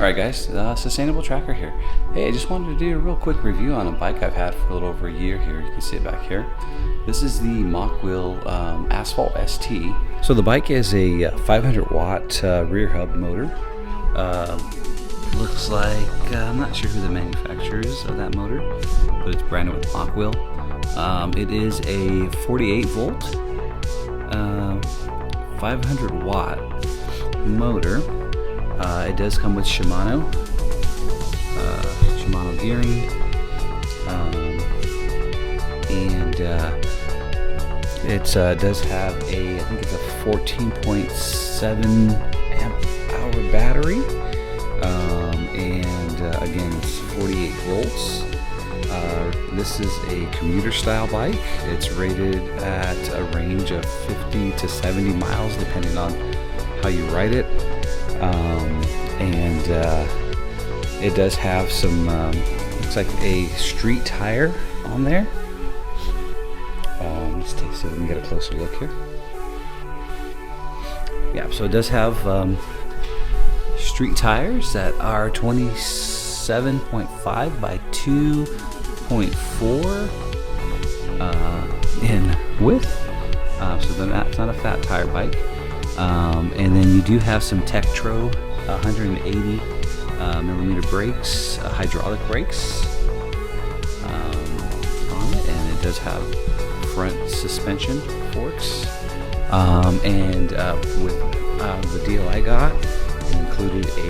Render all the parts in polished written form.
Alright guys, Sustainable Tracker here. Hey, I just wanted to do a real quick review on a bike I've had for a little over a year here. You can see it back here. This is the Mokwheel Asphalt ST. So the bike is a 500 watt rear hub motor. Looks like, I'm not sure who the manufacturer is of that motor, but it's branded with Mokwheel. It is a 48 volt, 500 watt motor. It does come with Shimano gearing, and it does have I think it's a 14.7 amp hour battery, and again it's 48 volts. This is a commuter style bike. It's rated at a range of 50 to 70 miles depending on how you ride it. It does have some, looks like a street tire on there. Let's see if we can get a closer look here. Yeah, so it does have street tires that are 27.5 by 2.4 in width. So it's not a fat tire bike. And then you do have some Tektro 180 millimeter brakes, hydraulic brakes on it, and it does have front suspension forks. With the deal I got, it included a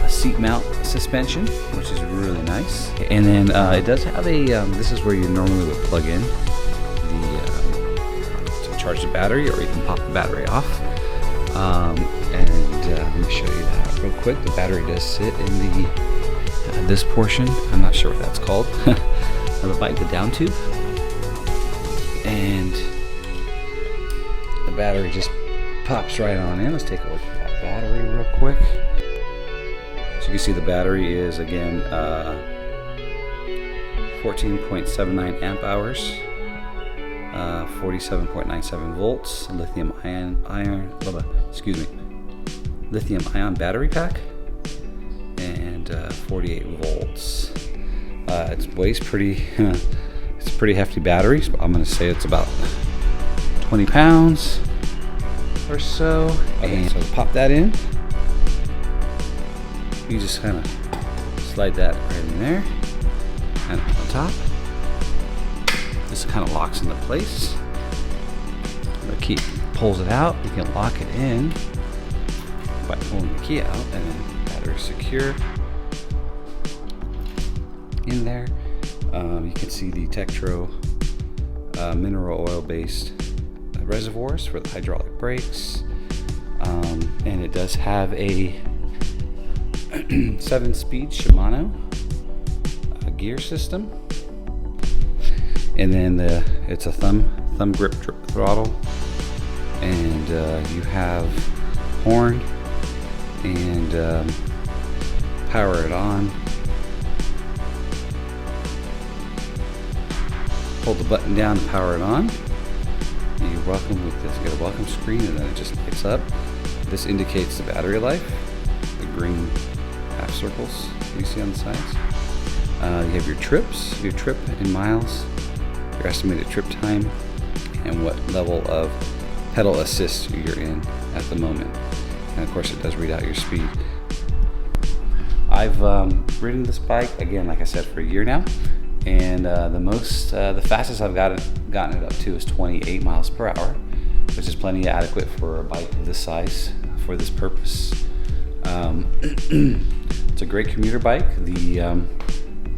seat mount suspension, which is really nice. And then it does have a, this is where you normally would plug in to charge the battery, or you can pop the battery off. Let me show you that real quick. The battery does sit in the this portion. I'm not sure what that's called. Of the bike, the down tube, and the battery just pops right on in. Let's take a look at that battery real quick. So you can see the battery is again 14.79 amp hours, 47.97 volts, lithium ion battery pack, and 48 volts. It weighs pretty, it's a pretty hefty battery. So I'm going to say it's about 20 pounds or so. Okay, so to pop that in, you just kind of slide that right in there and on top. This kind of locks into place. The key pulls it out. You can lock it in by pulling the key out, and then the battery secure in there. You can see the Tektro mineral oil based reservoirs for the hydraulic brakes, and it does have a 7-speed Shimano gear system, and then it's a thumb grip throttle, and you have horn and power it on. Hold the button down to power it on. You're welcome with this. You get a welcome screen, and then it just lights up. This indicates the battery life, the green half circles you see on the sides. You have your trips, your trip in miles, your estimated trip time, and what level of pedal assist you're in at the moment. And of course it does read out your speed. I've ridden this bike, again, like I said, for a year now, and the fastest I've gotten it up to is 28 miles per hour, which is plenty adequate for a bike of this size for this purpose. It's a great commuter bike. The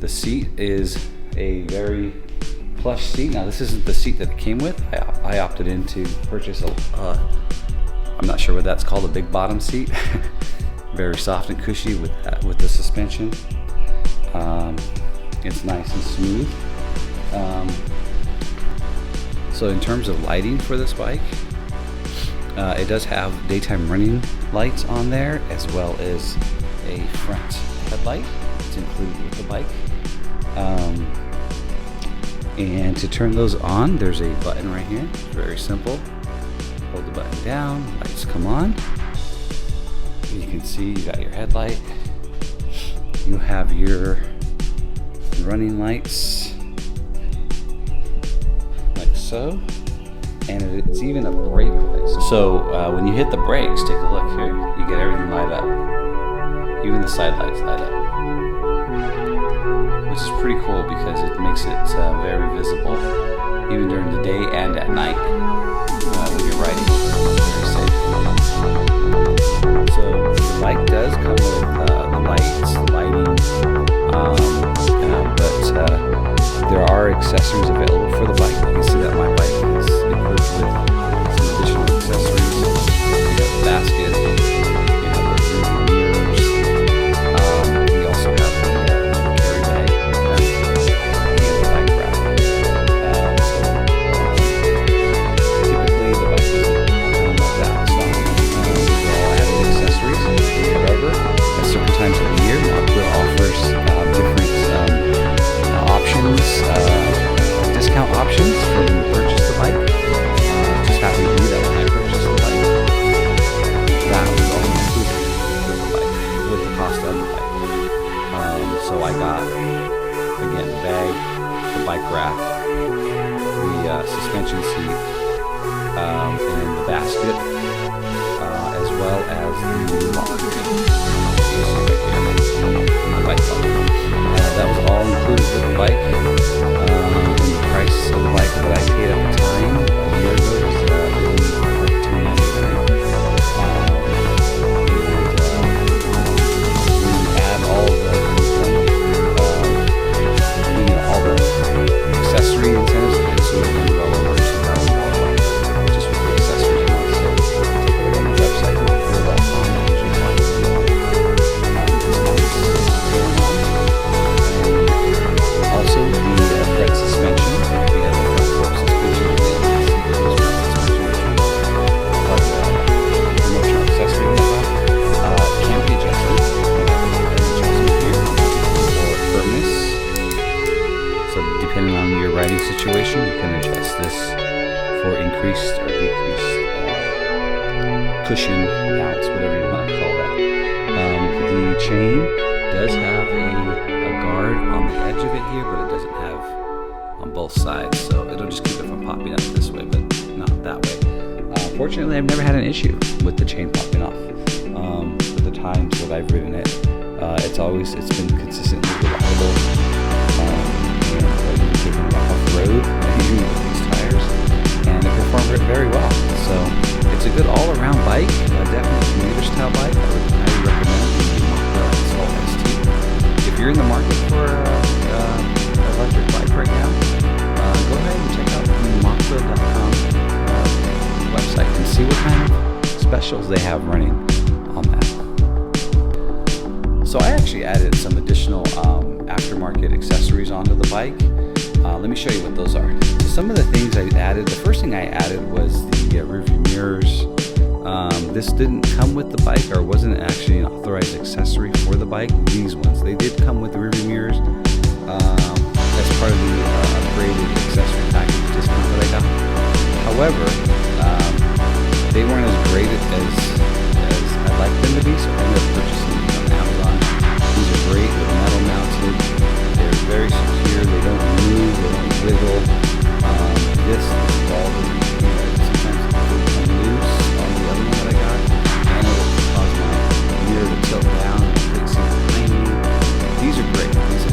seat is a very plush seat. Now this isn't the seat that it came with. I opted in to purchase I'm not sure what that's called, a big bottom seat. Very soft and cushy with the suspension. It's nice and smooth. So in terms of lighting for this bike, it does have daytime running lights on there, as well as a front headlight. It's included with the bike. And to turn those on, there's a button right here. It's very simple. Hold the button down, lights come on. You can see you got your headlight. You have your running lights, like so. And it's even a brake light. So when you hit the brakes, take a look here. You get everything light up. Even the side lights light up. Which is pretty cool because it makes it very visible, even during the day and at night when you're riding. Very safe. So the bike does come with the lights, the lighting, but there are accessories available for the bike. You can see that my bike is equipped with some additional accessories. You have the basket, you have the mirrors, we also have the carry bag, and the bike rack. Typically the bike doesn't come like that. So these are all added accessories. However, at certain times of the year, Mokwheel offers different options, discount options for when you purchase the bike. Just happened to be that when I purchased the bike, that was all included with the bike, with the cost of the bike. So I got, again, the bag, the bike rack, the suspension seat, and the basket, as well as the lock. The bike lock. That was all included with the bike. And the price of the bike that I paid at the time, a year ago, was like $299. When you add all the accessory incentives, it's well over $2,000 just with the accessories alone. So take a look on the website, mokwheel.com. Also, the front suspension. We have the front fork suspension. Promotional accessory we have. Can be adjusted. We have an adjustment here for firmness. So depending on your riding situation, you can adjust this for increased or decreased cushion, balance, whatever you want to call that. The chain does have a guard on the edge of it here, but it doesn't have on both sides, so it'll just keep it from popping up this way, but not that way. Fortunately, I've never had an issue with the chain popping off. For the times that I've ridden it, it's been consistently reliable. And you've taken it off-road, even with these tires, and it performed very well. So it's a good all-around bike, definitely a commuter-style bike. I would highly recommend the Mokwheel Asphalt ST. If you're in the market for an electric bike right now, go ahead and check out the Mokwheel.com website and see what kind of specials they have running on that. So I actually added some additional aftermarket accessories onto the bike. Let me show you what those are. Some of the things I added, the first thing I added was the rear view mirrors. This didn't come with the bike, or wasn't actually an authorized accessory for the bike. These ones, they did come with the rear view mirrors as part of the upgraded accessory package discount that I got. However, they weren't as great as I'd like them to be, so I ended up purchasing them on Amazon. These are great, they're metal mounted, they're very secure, they don't move, they don't wiggle. This ball sometimes it will come loose on the other one that I got, and it will cause my mirror to tilt down and fix it behind me. These are great. These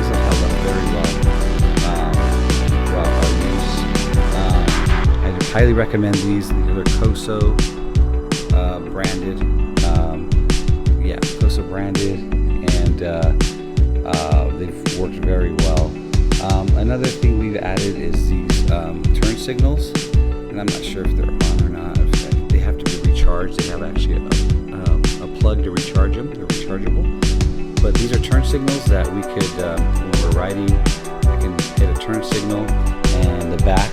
have held up very well throughout our use. I highly recommend these. They're Koso branded. Koso branded, and they've worked very well. Another thing we've added is these turn signals, and I'm not sure if they're on or not. They have to be recharged. They have actually a plug to recharge them. They're rechargeable. But these are turn signals that we could, when we're riding, I can hit a turn signal, and the back,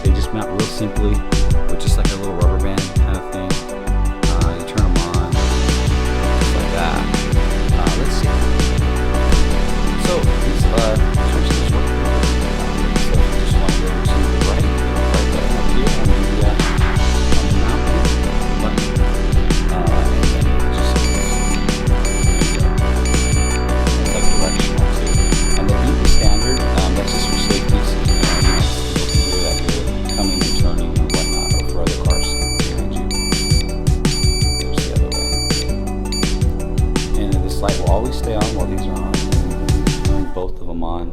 they just mount real simply with just like a little rubber band kind of thing. You turn them on, just like that. Let's see. So these turn signals work. So if you just want to go to the right button up here on the mount button. stay on while these are on. Both of them on.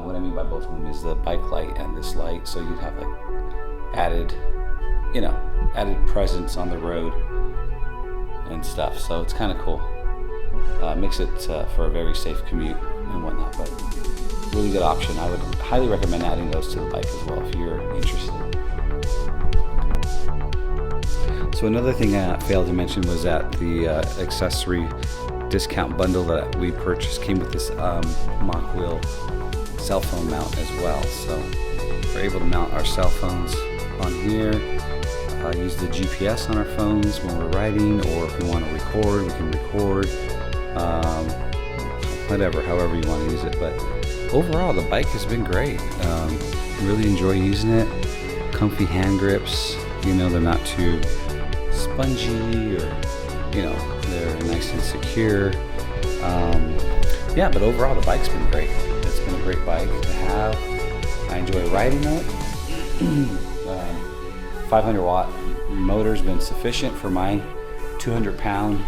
What I mean by both of them is the bike light and this light, so you'd have like added presence on the road and stuff. So it's kind of cool. Makes it for a very safe commute and whatnot, but really good option. I would highly recommend adding those to the bike as well if you're interested. So another thing I failed to mention was that the accessory discount bundle that we purchased came with this Mokwheel cell phone mount as well. So we're able to mount our cell phones on here, use the GPS on our phones when we're riding, or if we want to record, we can record, however you want to use it. But overall, the bike has been great. Really enjoy using it. Comfy hand grips, they're not too spongy, or they're nice and secure. Yeah, but overall the bike's been great. It's been a great bike to have. I enjoy riding it. 500 watt motor's been sufficient for my 200 pound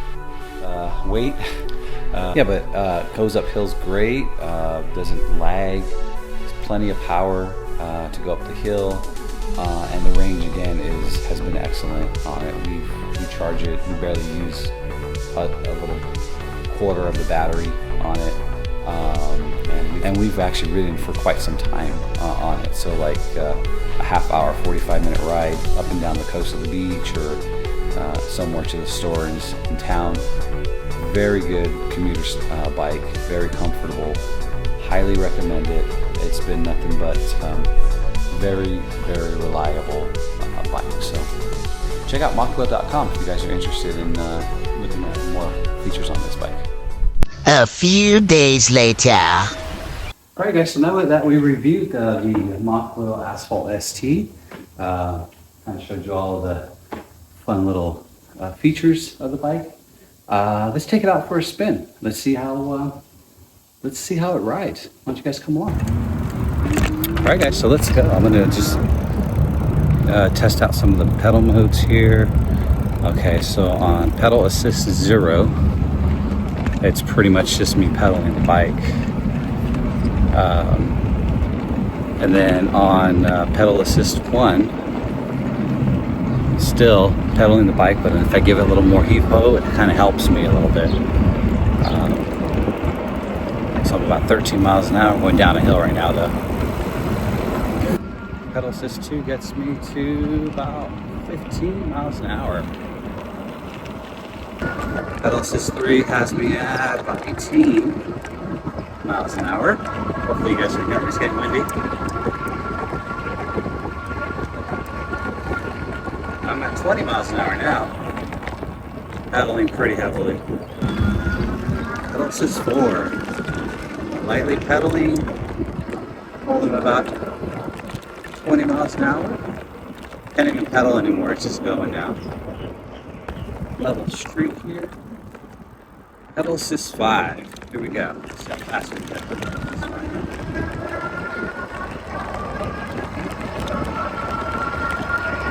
weight. Yeah, but goes up hills great, doesn't lag. There's plenty of power to go up the hill. And the range again has been excellent on it. We charge it, we barely use a little quarter of the battery on it, and we've actually ridden for quite some time on it. So like a half hour, 45-minute ride up and down the coast of the beach, or somewhere to the store in town. Very good commuter bike, very comfortable. Highly recommend it. It's been nothing but very, very reliable bike. So check out Mokwheel.com if you guys are interested in looking at more features on this bike. A few days later. Alright guys, so now that we reviewed the Mokwheel Asphalt ST, kind of showed you all of the fun little features of the bike, let's take it out for a spin. Let's see how it rides. Why don't you guys come along? Alright guys, so let's go. I'm gonna just test out some of the pedal modes here. Okay, so on pedal assist 0, it's pretty much just me pedaling the bike. And then on pedal assist 1, still pedaling the bike, but if I give it a little more heave-ho, it kind of helps me a little bit. So I'm about 13 miles an hour, going down a hill right now though. Pedal assist 2 gets me to about 15 miles an hour. Pedal assist 3 has me at about 18 miles an hour. Hopefully you guys can hear me, it's getting windy. I'm at 20 miles an hour now, pedaling pretty heavily. Pedal assist 4, lightly pedaling, holding about 20 miles an hour. Can't even pedal anymore, it's just going down. Level street here. Pedal assist 5. Here we go. Let's see how fast we get.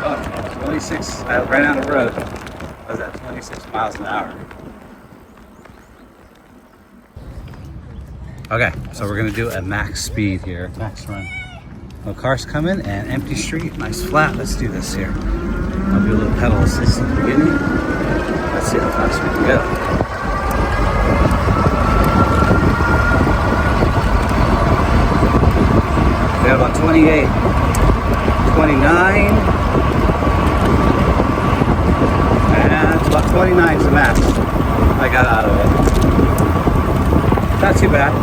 Oh, 26. I ran out of road. I was at 26 miles an hour. Okay, so we're gonna do a max speed here, max run. No cars coming, and empty street, nice flat. Let's do this here. I'll do a little pedal assist at the beginning. Let's see how fast we can go. We have about 28, 29, and about 29 is the max I got out of it. Not too bad.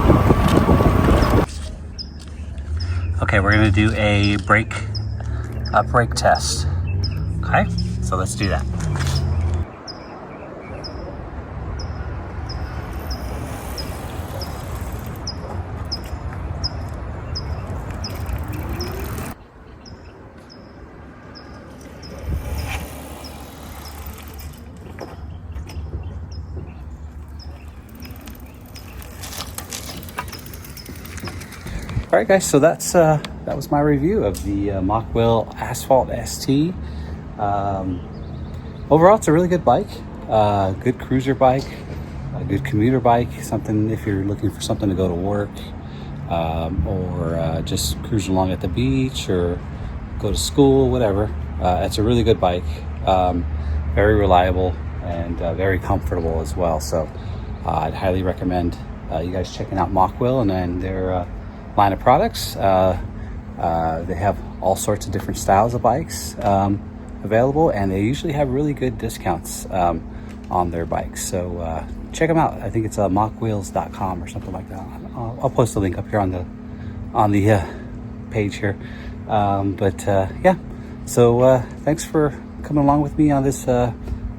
Okay, we're gonna do a brake test. Okay, so let's do that. All right, guys. So that was my review of the Mokwheel Asphalt ST. Overall, it's a really good bike, good cruiser bike. a good commuter bike, something if you're looking for something to go to work, or just cruise along at the beach or go to school, whatever. It's a really good bike, very reliable and very comfortable as well. So I'd highly recommend you guys checking out Mokwheel and then their line of products. They have all sorts of different styles of bikes available, and they usually have really good discounts on their bikes. So check them out. I think it's mokwheels.com or something like that. I'll post a link up here on the page here. Yeah, so thanks for coming along with me on this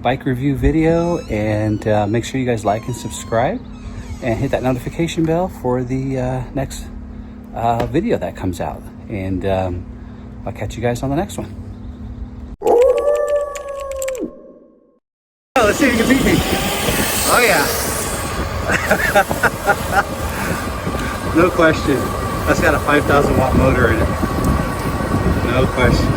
bike review video, and make sure you guys like and subscribe and hit that notification bell for the next video that comes out, and I'll catch you guys on the next one. Let's see if you can beat me. Oh yeah. No question. That's got a 5,000 watt motor in it. No question.